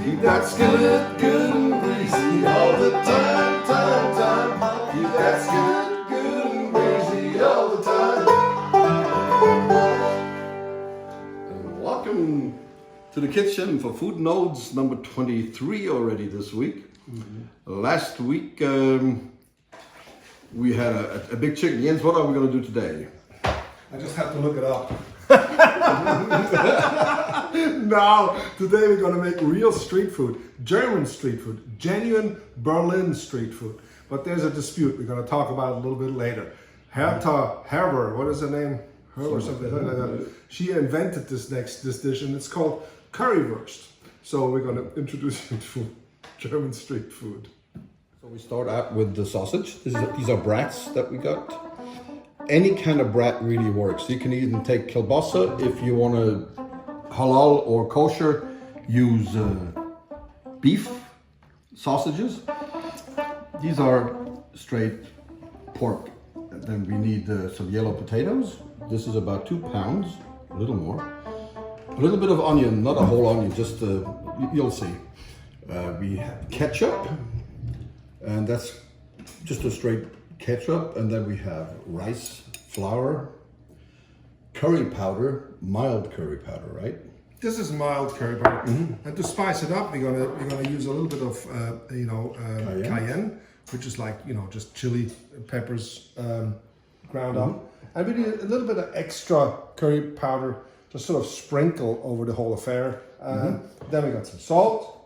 Keep that skillet good and greasy all the time, time, time. Keep that skillet good and greasy all the time. And welcome to the kitchen for Food Nodes number 23 already this week. Last week we had a big chicken. Jens, what are we going to do today? I just have to look it up. Now, today we're going to make real street food, German street food, genuine Berlin street food. But there's a dispute. We're going to talk about it a little bit later. Herta Herber, what is her name? Her or something like that. She invented this dish, and it's called Currywurst. So we're going to introduce you to German street food. So we start out with the sausage. These are brats that we got. Any kind of brat really works. You can even take kielbasa if you want to halal or kosher. Use beef sausages. These are straight pork. Then we need some yellow potatoes. This is about 2 pounds, a little more. A little bit of onion, not a whole onion, just you'll see. We have ketchup, and that's just a straight ketchup, and then we have rice flour, curry powder, mild curry powder, right? This is mild curry powder, and to spice it up, we're gonna use a little bit of cayenne, which is like just chili peppers ground up, and we need a little bit of extra curry powder to sort of sprinkle over the whole affair. Then we got some salt.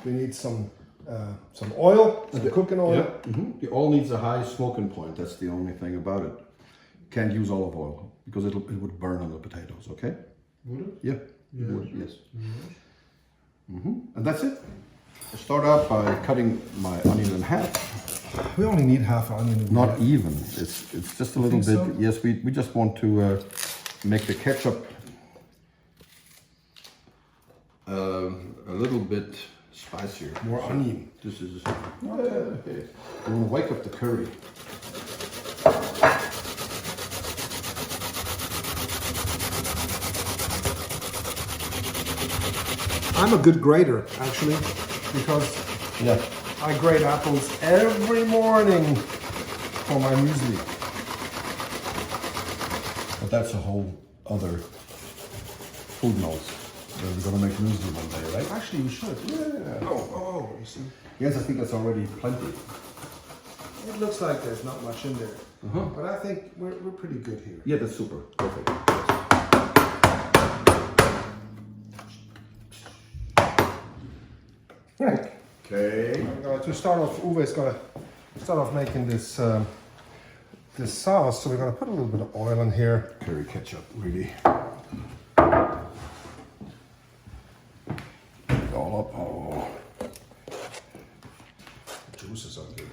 We need some oil, some cooking oil. Yeah. The oil needs a high smoking point. That's the only thing about it. Can't use olive oil because it would burn on the potatoes. Okay? Would it? Yeah. It would, yes. And that's it. I start out by cutting my onion in half. We only need half an onion. Not even. It's just a little bit. So? Yes, we just want to make the ketchup a little bit spicier. More onion. This is. Okay. We want to wake up the curry. I'm a good grater, actually, because I grate apples every morning for my muesli. But that's a whole other food notes. We're going to make muesli one day, right? Actually, we should. Yeah. Oh, you see. Yes, I think that's already plenty. It looks like there's not much in there, but I think we're pretty good here. Yeah, that's super. Perfect. Right. Okay. To start off, Uwe's going to start off making this this sauce. So we're going to put a little bit of oil in here. Curry ketchup, really. All up. Oh. The juices are good.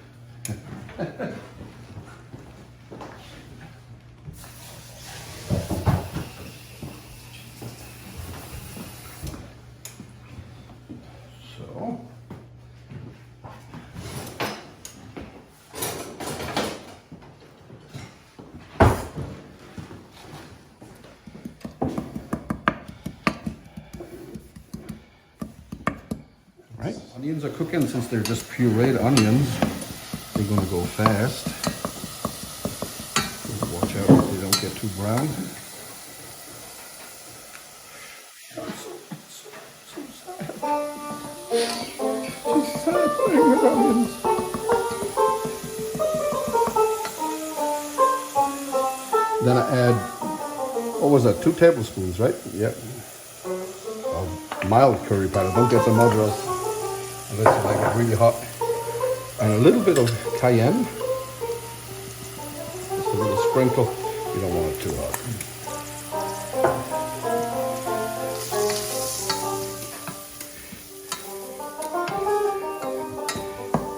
Right. Onions are cooking. Since they're just pureed onions, they're going to go fast. Watch out if they don't get too brown. Then I add, what was that, 2 tablespoons, right? Yeah. Of mild curry powder. Don't get some other else unless you like it really hot. And a little bit of cayenne. Just a little sprinkle. You don't want it too hot.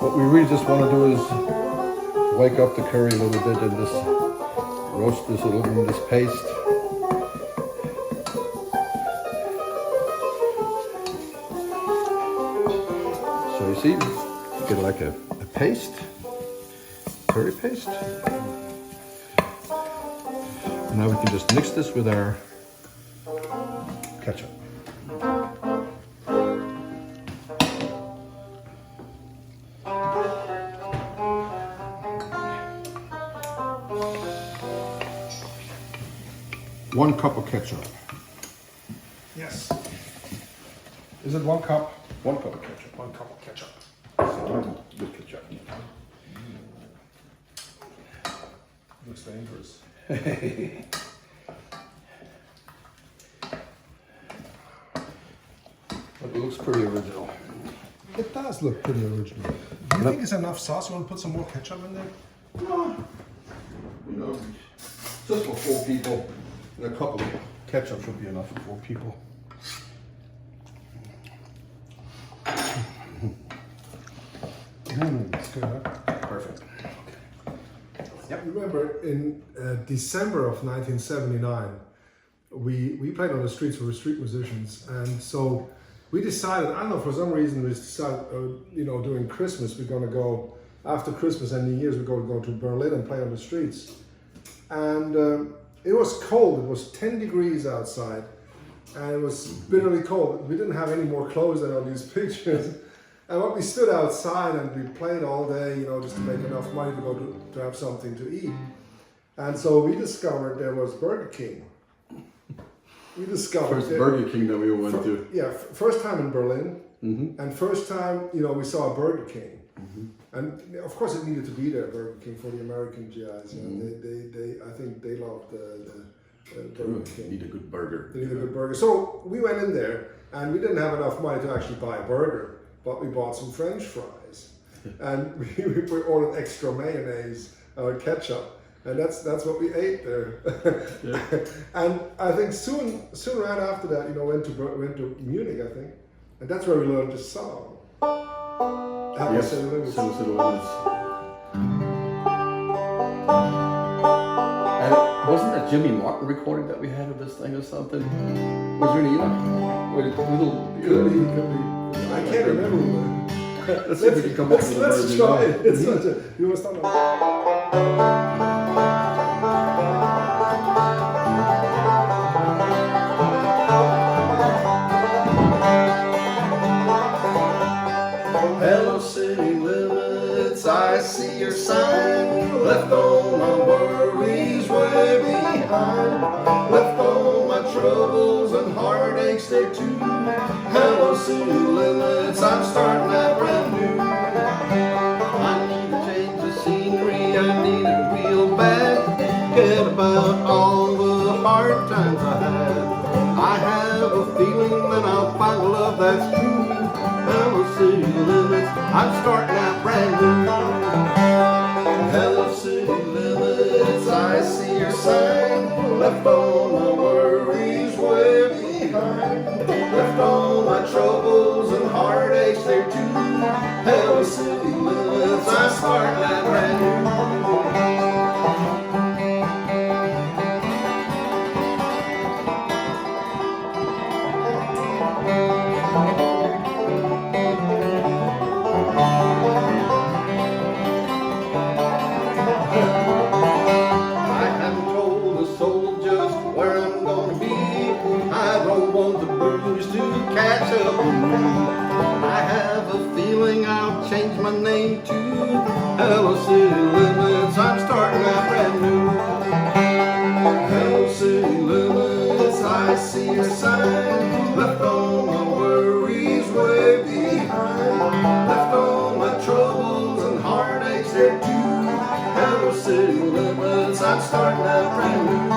What we really just want to do is wake up the curry a little bit and just roast this a little in this paste. So you see, you get like a paste, curry paste. And now we can just mix this with our ketchup. 1 cup of ketchup. Yes. Is it 1 cup? 1 cup of ketchup. 1 cup of ketchup. Good ketchup. Looks dangerous. But it looks pretty original. It does look pretty original. Do you think it's enough sauce? You want to put some more ketchup in there? No. You know, just for 4 people. And a couple of ketchup should be enough for 4 people. It's good, huh? Perfect. Yep. Remember, in December of 1979, we played on the streets. We were street musicians, and so we decided. I don't know, for some reason, we decided, during Christmas, we're going to go after Christmas and New Year's. We're going to go to Berlin and play on the streets, and it was cold. It was 10 degrees outside, and it was bitterly cold. We didn't have any more clothes than on these pictures. And what we stood outside and we played all day, just to make enough money to go to have something to eat. And so we discovered there was Burger King. We discovered First Burger King that we went to. Yeah, first time in Berlin, and first time we saw a Burger King. And of course it needed to be there, Burger King, for the American GIs. They I think they loved the Burger King. Need a good burger. They need a good burger. So we went in there and we didn't have enough money to actually buy a burger. But we bought some French fries, and we ordered extra mayonnaise or ketchup, and that's what we ate there. Yeah. And I think soon right after that, went to Munich, I think, and that's where we learned this song. Yes, City Limits. And wasn't that Jimmy Martin recording that we had of this thing or something? Was there any Could be. I can't remember. Let's see if we can come up with a Let's version. try it. It's such a, you must start. Hello, city limits, I see your sign. Left all my worries way behind. Left all my troubles and heartaches there too. Hello, city limits, I'm starting out brand new. I need to change the scenery, I need it real bad. Forget about all the hard times I had. I have a feeling that I'll find love that's true. Hello, city limits, I'm starting out brand new. Hello, city limits, I see your sign. Left all my worries way behind. Left all my troubles and heartaches there too. Hello, city limits, I'm starting out brand new. Catch up with me. I have a feeling I'll change my name to Hello, city limits, I'm starting out brand new. Hello, city limits, I see your sign. Left all my worries way behind. Left all my troubles and heartaches there too. Hello, city limits, I'm starting out brand new.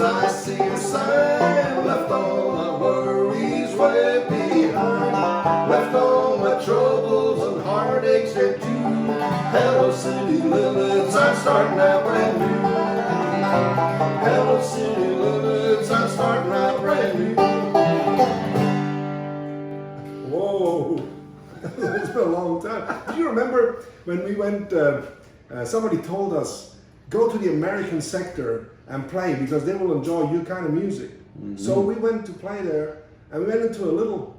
I see your sign. Left all my worries way behind. Left all my troubles and heartaches there too. Hello, city limits, I'm starting out brand new. Hello, city limits, I'm starting out brand new. Whoa, it's been a long time. Do you remember when we went? Somebody told us, go to the American sector and play because they will enjoy your kind of music. So we went to play there, and we went into a little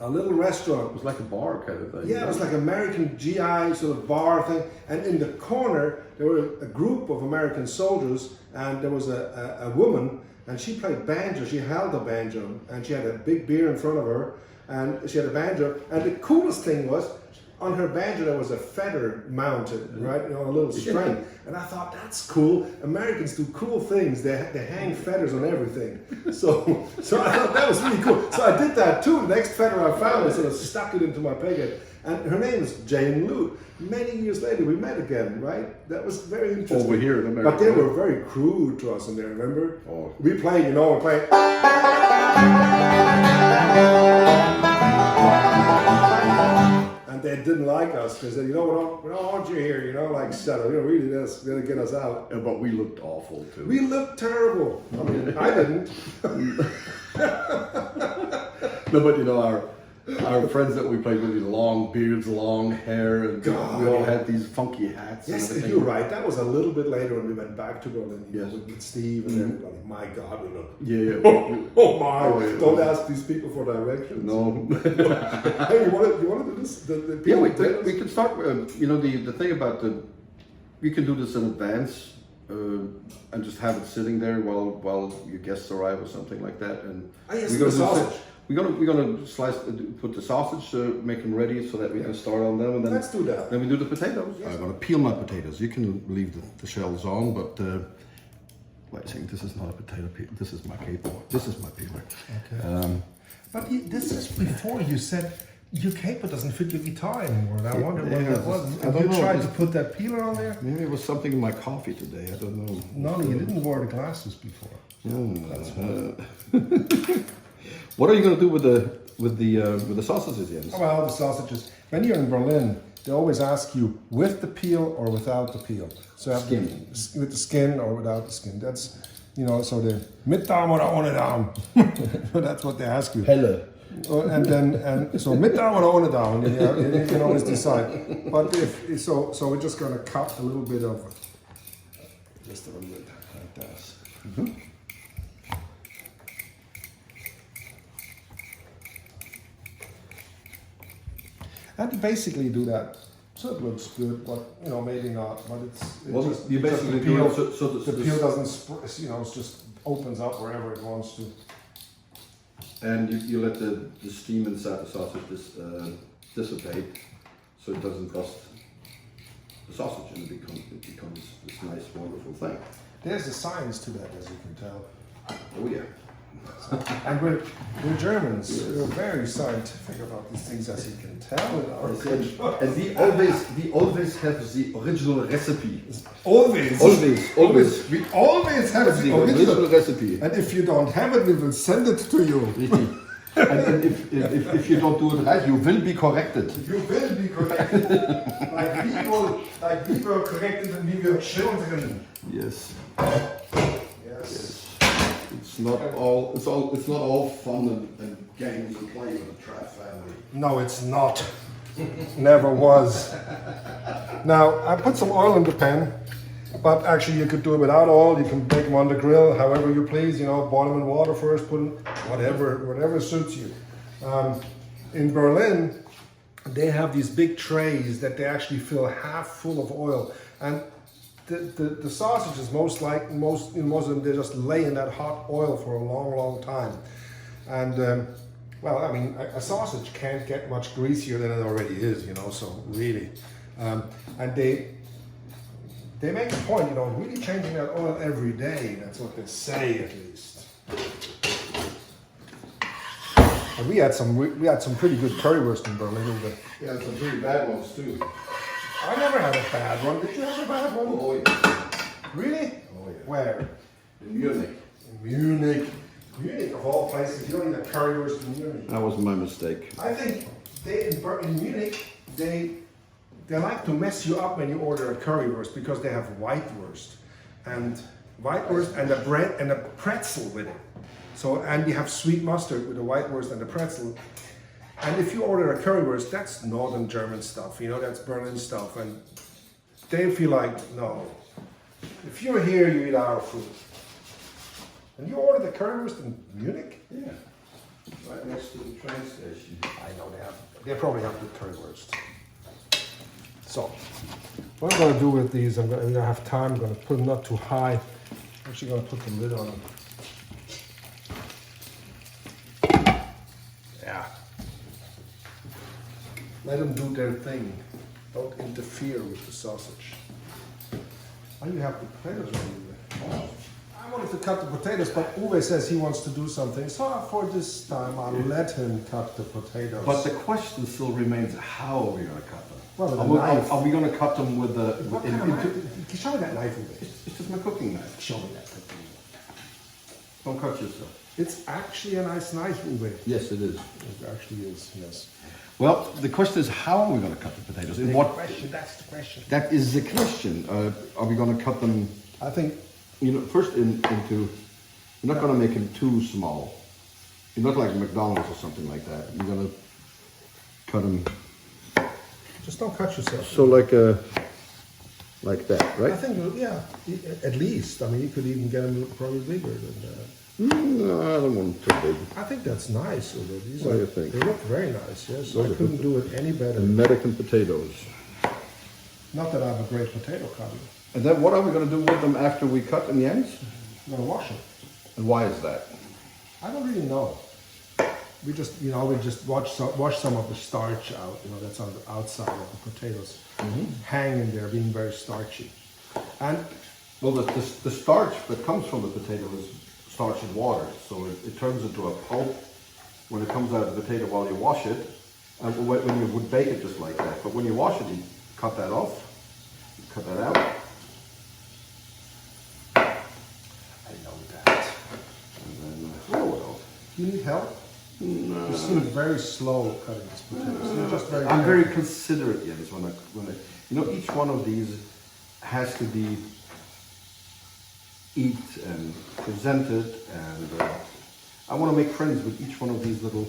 a little restaurant. It was like a bar kind of thing. Yeah, it was like American GI sort of bar thing. And in the corner, there were a group of American soldiers, and there was a woman, and she played banjo. She held a banjo, and she had a big beer in front of her, and she had a banjo. And the coolest thing was, on her banjo there was a feather mounted, right, a little string. And I thought, that's cool. Americans do cool things. They hang feathers on everything. So I thought that was really cool. So I did that too. The next feather I found, I sort of stuck it into my peg. And her name is Jane Lute. Many years later, we met again, right? That was very interesting. Over here in America. But they were very crude to us in there, remember? Oh. We played, we played. And they didn't like us because they said, we don't want you here, like shut up. Really, that's going to get us out. Yeah, but we looked awful too. We looked terrible. I mean, I didn't. No, but our friends that we played with, long beards, long hair, and we all had these funky hats. Yes, and everything. you're right. That was a little bit later when we went back to Berlin. Yes. With Steve and everybody. My God, we looked. Yeah. Oh my! Don't ask these people for directions. No. Hey, you want to do this? Yeah, we can start. The thing about we can do this in advance and just have it sitting there while your guests arrive or something like that. And yes, the sausage. We're gonna put the sausage, make them ready so that we can start on them, and then let's do that. Then we do the potatoes. Yes. I'm gonna peel my potatoes. You can leave the shells on, but wait a second. This is not a potato peel. This is my caper. This is my peeler. Okay. But this is before you said your caper doesn't fit your guitar anymore. And I wonder what that was. Have you tried to put that peeler on there? Maybe it was something in my coffee today. I don't know. No, you didn't wear the glasses before. That's why. What are you going to do with the sausages, Jens? Well, the sausages. When you're in Berlin, they always ask you with the peel or without the peel. So skin. With the skin or without the skin. That's so the mit Darm oder ohne Darm. That's what they ask you. Helle. So mit Darm oder ohne Darm. You can always decide. But so we're just going to cut a little bit of just a little bit like that. Mm-hmm. And basically do that so it looks good, but maybe not. But you basically the peel, do it so the peel doesn't, it just opens up wherever it wants to. And you let the steam inside the sausage dissipate, so it doesn't rust the sausage, and it becomes this nice, wonderful thing. There's a science to that, as you can tell. Oh yeah. And we're Germans. Yes. We're very scientific about these things, as you can tell in our country. And we always have the original recipe. Always. We always have the original recipe. And if you don't have it, we will send it to you. And if you don't do it right, you will be corrected. You will be corrected. like we were corrected when we were children. Yes. Yes. It's not all fun and games and play with the Traff family. No, it's not. Never was. Now, I put some oil in the pan, but actually you could do it without oil. You can bake them on the grill, however you please. Boil them in water first, put them, whatever suits you. In Berlin, they have these big trays that they actually fill half full of oil, and the sausages most of them, they just lay in that hot oil for a long time. And a sausage can't get much greasier than it already is, so really. And they make a point, really changing that oil every day. That's what they say, at least. And we had some pretty good currywurst in Berlin. Yeah, some pretty bad ones too. I never had a bad one. Did you have a bad one? Oh yeah. Really? Oh yeah. Where? In Munich. Munich of all places. You don't need a currywurst in Munich. That was my mistake. I think in Munich they like to mess you up when you order a currywurst because they have whitewurst and a bread and a pretzel with it. So and you have sweet mustard with the whitewurst and the pretzel. And if you order a currywurst, that's northern German stuff, that's Berlin stuff. And they feel like, no, if you're here, you eat our food. And you order the currywurst in Munich? Yeah. Right next to the train station. I know they probably have the currywurst. So, what I'm going to do with these, I'm going to have time. I'm going to put them not too high. I'm actually going to put the lid on them. Yeah. Let them do their thing. Don't interfere with the sausage. And you have the potatoes ready. I wanted to cut the potatoes, but Uwe says he wants to do something. So for this time, I'll let him cut the potatoes. But the question still remains, how are we going to cut them? Well, with a knife. Are we going to cut them with the... What kind of knife? Show me that knife, Uwe. It's just my cooking knife. Show me that cooking knife. Don't cut yourself. It's actually a nice knife, Uwe. Yes, it is. It actually is, yes. Well, the question is, how are we going to cut the potatoes? In what question? That's the question. That is the question. Are we going to cut them? I think. First into. You're not going to make them too small. You're not like McDonald's or something like that. You're going to cut them. Just don't cut yourself. So like that, right? I think, yeah, at least. I mean, you could even get them probably bigger than that. No, I don't want them too big. I think that's nice. These What do you think? They look very nice. Yes, I couldn't do it any better. American potatoes. Not that I have a great potato cutter. And then what are we going to do with them after we cut in the ends? I'm gonna wash them. And why is that? I don't really know. We just, wash some of the starch out. That's on the outside of the potatoes, hanging there, being very starchy. And well, the starch that comes from the potato is starch and water, so it turns into a pulp when it comes out of the potato while you wash it. When you would bake it just like that, but when you wash it, you cut that off, you cut that out. I know that. And then, oh well. Do you need help? No. You seem very slow cutting these potatoes. You're just very. I'm very considerate, Jens, when I, each one of these has to be eat and presented, and I want to make friends with each one of these little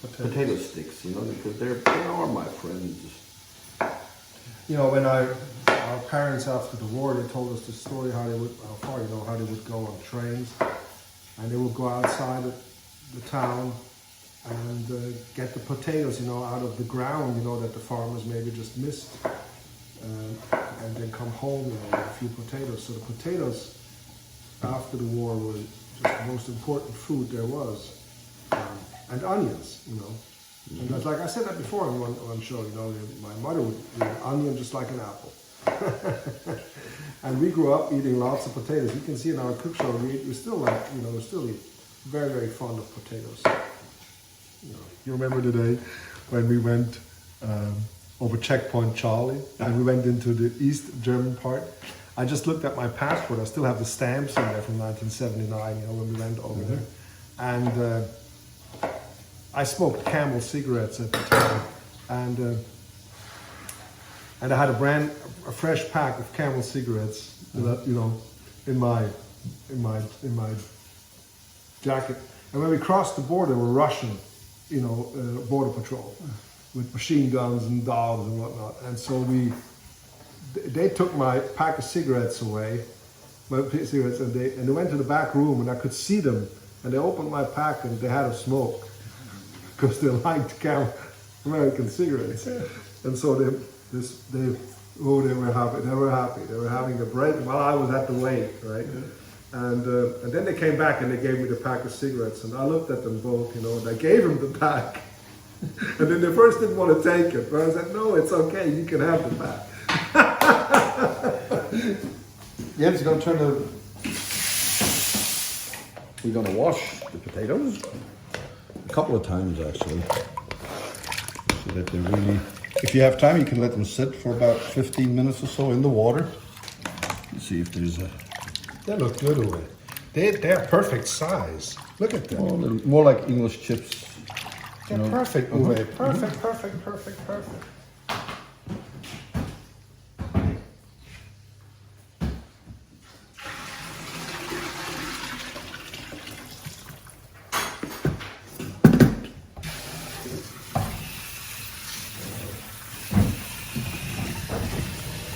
potato sticks, because they are my friends. When our parents after the war, they told us the story how they would go on trains, and they would go outside the town and get the potatoes, out of the ground, that the farmers maybe just missed, and then come home, with a few potatoes. So the potatoes after the war were just the most important food there was, and onions, And that's like I said that before in one show, my mother would eat an onion just like an apple. And we grew up eating lots of potatoes. You can see in our cook show, we still eat very, very fond of potatoes. You remember the day when we went over Checkpoint Charlie, and we went into the East German part. I just looked at my passport. I still have the stamps in there from 1979, when we went over there. And I smoked Camel cigarettes at the time, and I had a fresh pack of Camel cigarettes, in my jacket. And when we crossed the border, we're Russian, border patrol with machine guns and dogs and whatnot. And so they took my pack of cigarettes away, and they went to the back room, and I could see them, and they opened my pack and they had a smoke because they liked American cigarettes. And so they were happy. They were happy. They were having a break while I was at the wake, right? And then they came back and they gave me the pack of cigarettes, and I looked at them both, and I gave them the pack. And then they first didn't want to take it, but I said, no, it's okay, you can have the pack. Jens, we're going to wash the potatoes a couple of times actually, so that they really, if you have time, you can let them sit for about 15 minutes or so in the water. You see if there's a... They look good away. They're perfect size. Look at them. Oh, more like English chips. They're perfect, Uwe. Perfect.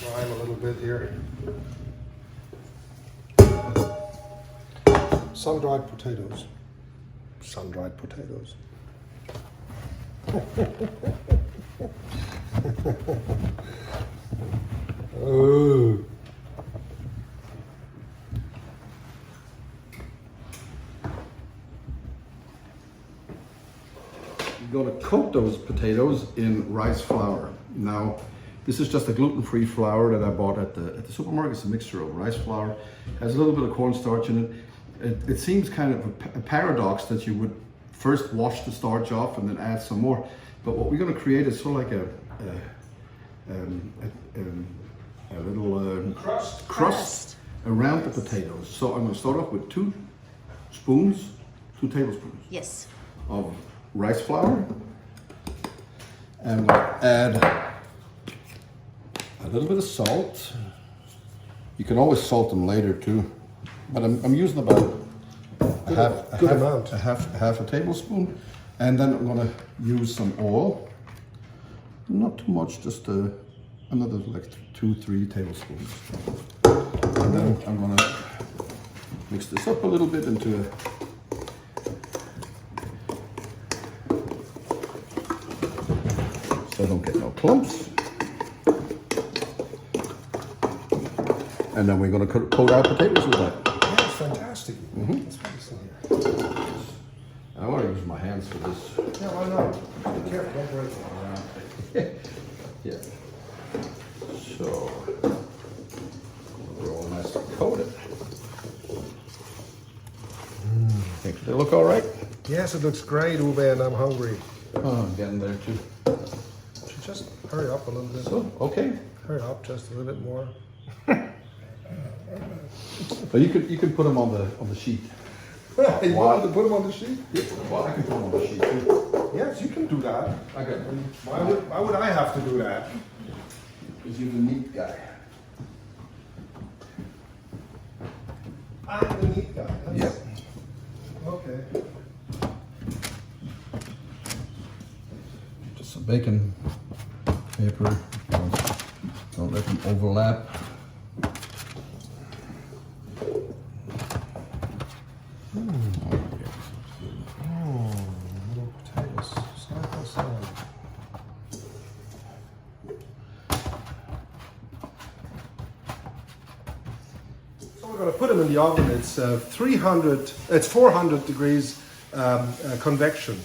Lime a little bit here. Sun-dried potatoes. Sun-dried potatoes. Oh. You're going to coat those potatoes in rice flour. Now, this is just a gluten-free flour that I bought at the supermarket. It's a mixture of rice flour, has a little bit of cornstarch in it. It seems kind of a paradox that you would first wash the starch off and then add some more. But what we're going to create is sort of like a little crust around the potatoes. So I'm going to start off with 2 tablespoons Yes. of rice flour. And I'm going to add a little bit of salt. You can always salt them later too, but I'm using about a half a tablespoon. And then I'm going to use some oil. Not too much, just another like 2-3 tablespoons. And then I'm going to mix this up a little bit into a so I don't get no clumps. And then we're going to coat our potatoes with that. That's fantastic. That's what it's in here. I want to use my hands for this. Yeah, why not? Be careful, don't break it. Yeah. So we're all nice and coated. Think they look all right? Yes, it looks great, Uwe, and I'm hungry. Oh, I'm getting there too. Should just hurry up a little bit. So, okay. Hurry up just a little bit more. But you could put them on the sheet. You want to put them on the sheet? Yeah, well, I can put them on the sheet too. Yes, you can do that. I got them. Why would I have to do that? Because you're the neat guy. I'm the neat guy. Yep. Okay. Just some bacon paper. Don't let them overlap. Little potatoes, side by side. So we're going to put them in the oven. It's 400 degrees convection.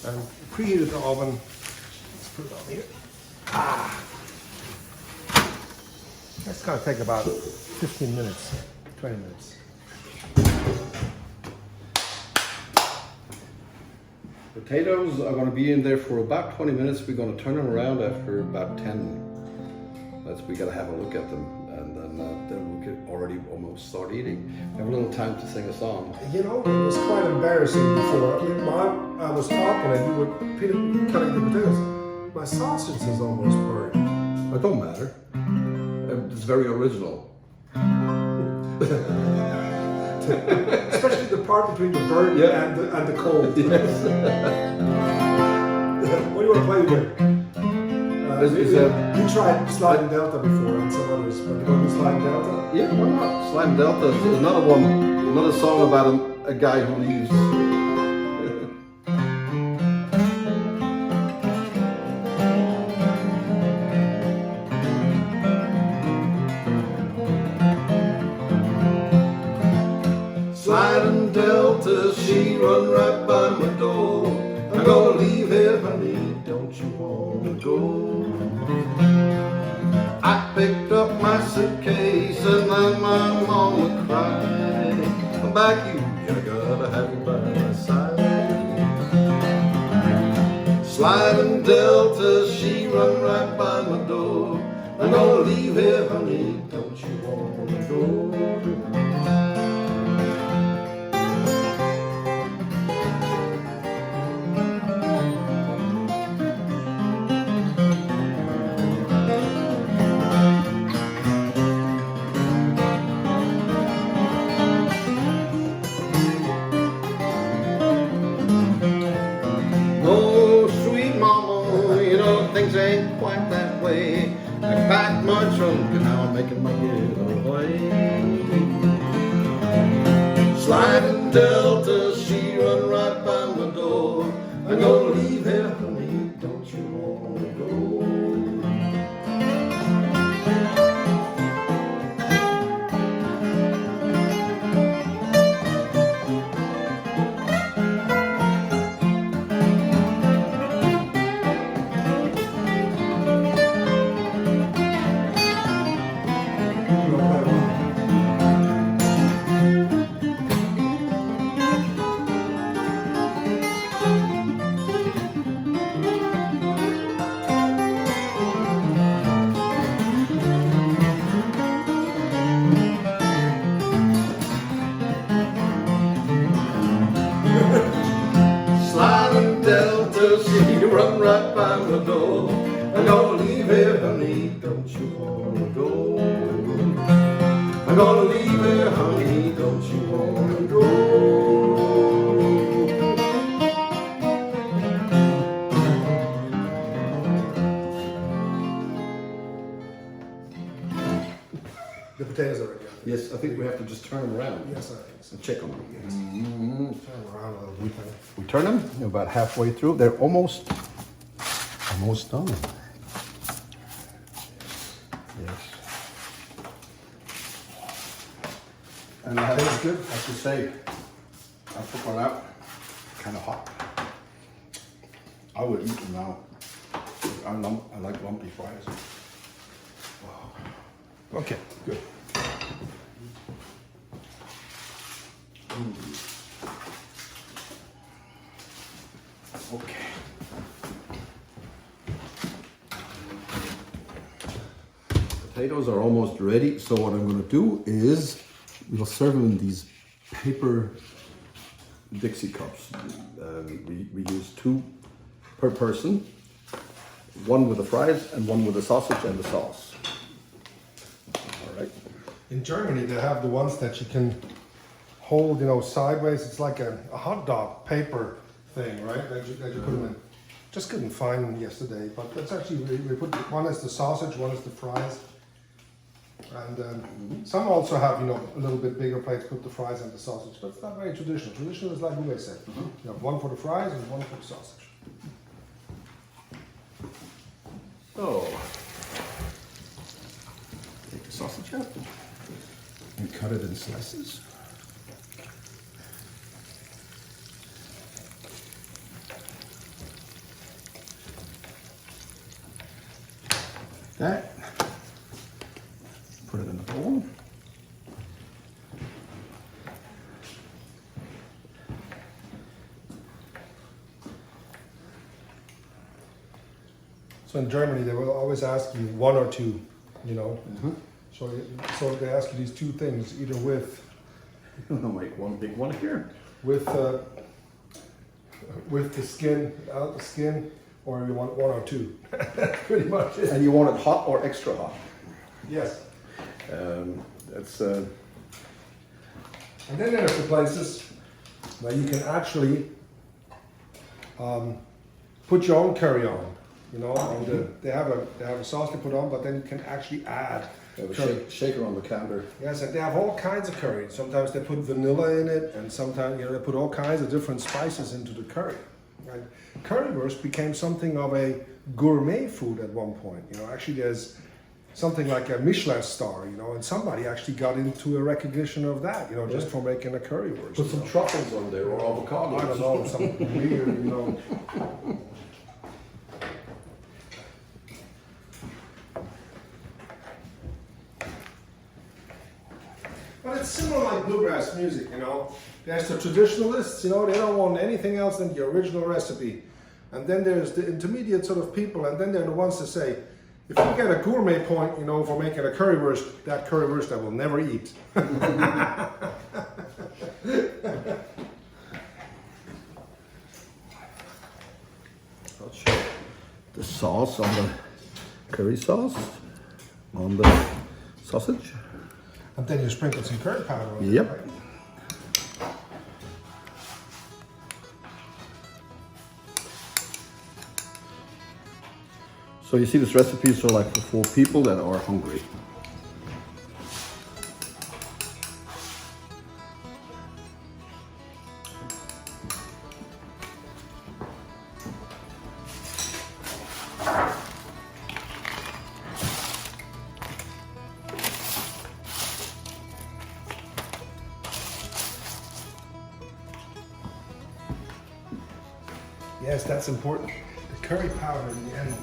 And preheated the oven. Let's put it on here. That's going to take about 15 minutes, 20 minutes. Potatoes are going to be in there for about 20 minutes. We're going to turn them around after about 10. We got to have a look at them, and then we could already almost start eating. Have a little time to sing a song. You know, it was quite embarrassing before. I mean, while I was talking and you were cutting the potatoes, my sausage is almost burned. It don't matter. It's very original. Especially the part between the burn and the cold. Yes. What do you want to play with? You tried sliding delta before and some others, but you want to do sliding delta? Yeah, why not? Slime Delta is another song about a guy who leaves. Sliding Delta, she run right by my door. I'm gonna leave here, honey, don't you wanna go? I picked up my suitcase and then my mama cried. Come back, you gotta have you by my side. Sliding Delta, she run right by my door. I'm gonna leave here, honey, don't you wanna go? Things ain't quite that way. I packed my trunk and now I'm making my getaway. Sliding Delta, she run right by my door. I'm gonna leave here, honey. wanna go. I'm gonna leave here, honey, don't you wanna go? I'm gonna leave here, honey, don't you wanna go? The potatoes are ready. Yes, I think we have to just turn them around. Yes, I think so. And check on them. Yes. Turn them around a little bit. We turn them about halfway through. They're almost done. Yes. And I Tastes good. have to say, I took one out, kind of hot. I would eat them now. I like lumpy fries. Wow. Okay, good. Okay. Potatoes are almost ready, so what I'm going to do is we'll serve them in these paper Dixie cups. We use 2 per person, one with the fries and one with the sausage and the sauce. All right. In Germany, they have the ones that you can hold, sideways. It's like a hot dog paper thing, right? That you put them in. Just couldn't find them yesterday, but that's actually, we put one is the sausage, one is the fries. And some also have, a little bit bigger plates, put the fries and the sausage, but it's not very traditional. Traditional is like Uwe said. You have one for the fries and one for the sausage. So, take the sausage out and cut it in slices. That. Put it in the bowl. So in Germany, they will always ask you 1 or 2, So they ask you these 2 things, either with I'll make one big one here. with the skin, out the skin, or you want 1 or 2. Pretty much it. And you want it hot or extra hot? Yes. That's And then there's the places where you can actually put your own curry on. They have a sauce to put on, but then you can actually add. They have a shaker on the counter. Yes, and they have all kinds of curry. Sometimes they put vanilla in it, and sometimes they put all kinds of different spices into the curry. Right? Currywurst became something of a gourmet food at one point. Actually, there's something like a Michelin star. And somebody actually got into a recognition of that. Just for making a currywurst. Put some truffles on there or avocado. I don't know, something weird. But it's similar like bluegrass music, There's the traditionalists, they don't want anything else than the original recipe. And then there's the intermediate sort of people, and then they're the ones that say, if you get a gourmet point, for making a currywurst, that currywurst I will never eat. I'll show the sauce on the curry sauce, on the sausage. And then you sprinkle some curry powder on it. Yep. Right? So you see this recipe is like for 4 people that are hungry. Yes, that's important. The curry powder in the end.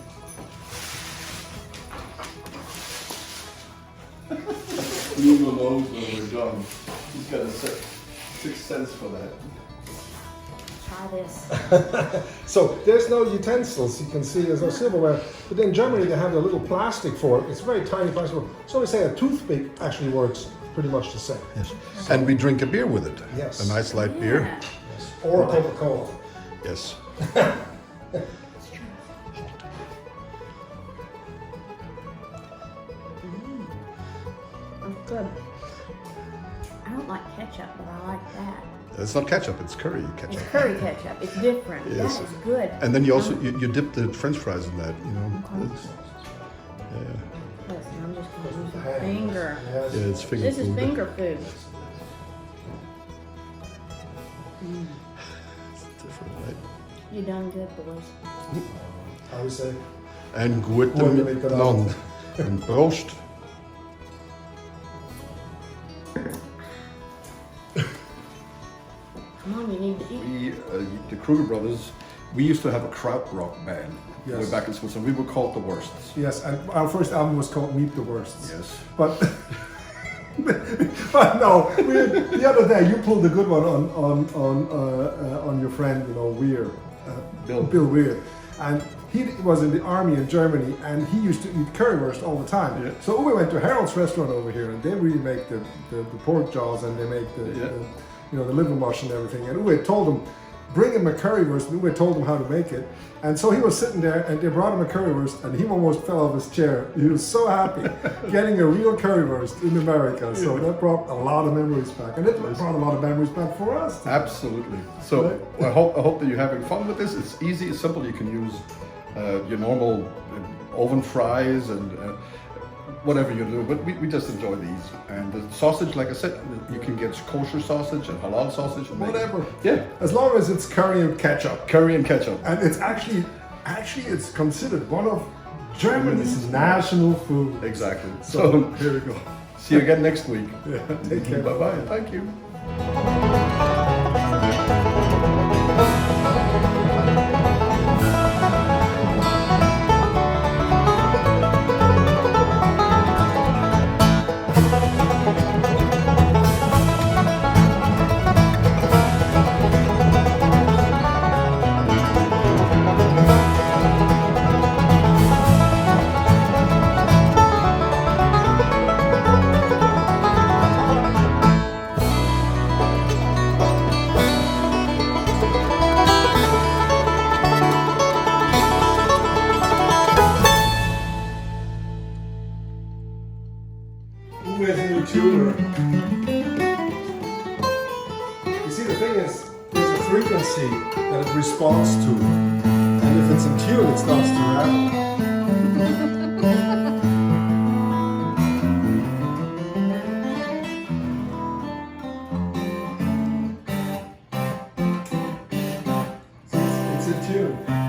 Kruger knows when we're done. He's got a 6th sense for that. Try this. So there's no utensils, you can see there's no silverware, but in Germany they have a little plastic fork. It's a very tiny plastic fork. So we say a toothpick actually works pretty much the same. Yes. And we drink a beer with it. Yes. A nice light beer. Yes. Or Coca-Cola. Yes. That's good. I don't like ketchup, but I like that. It's not ketchup, it's curry ketchup. It's curry ketchup. It's different. Yes. That is good. And then you also you dip the French fries in that, you know. It's- Listen, I'm just gonna use my finger. Yes. yeah, it's finger This food. is finger food. It's different, right? You done good, boys. I would say. En guten Guten Miteinander. Land. En Prost. Come on, you need to eat. We, the Kruger brothers, we used to have a krautrock band Yes. way back in Switzerland. We were called the Worsts. Yes, and our first album was called Meet the Worsts. Yes. But but no, the other day you pulled a good one on your friend, you know, Weir, Bill Weir, and he was in the army in Germany, and he used to eat currywurst all the time. Yeah. So we went to Harold's restaurant over here, and they really make the pork jaws, and they make the you know, the liver mush and everything. And Uwe told him, bring him a currywurst, and Uwe told him how to make it. And so he was sitting there, and they brought him a currywurst, and he almost fell off his chair. He was so happy getting a real currywurst in America. So that brought a lot of memories back, and it brought a lot of memories back for us too. Absolutely. So I hope that you're having fun with this. It's easy, it's simple. You can use your normal oven fries and whatever you do, but we just enjoy these. And the sausage, like I said, you can get kosher sausage and halal sausage and make it. Whatever. Yeah, As long as it's curry and ketchup. curry and ketchup. And it's actually it's considered one of Germany's national food. Exactly. So So here we go. see you again next week. Yeah, take care. Bye bye. Thank you. With new tuner. You see, the thing is, there's a frequency that it responds to, and if it's in tune, it starts to rattle. It's in tune.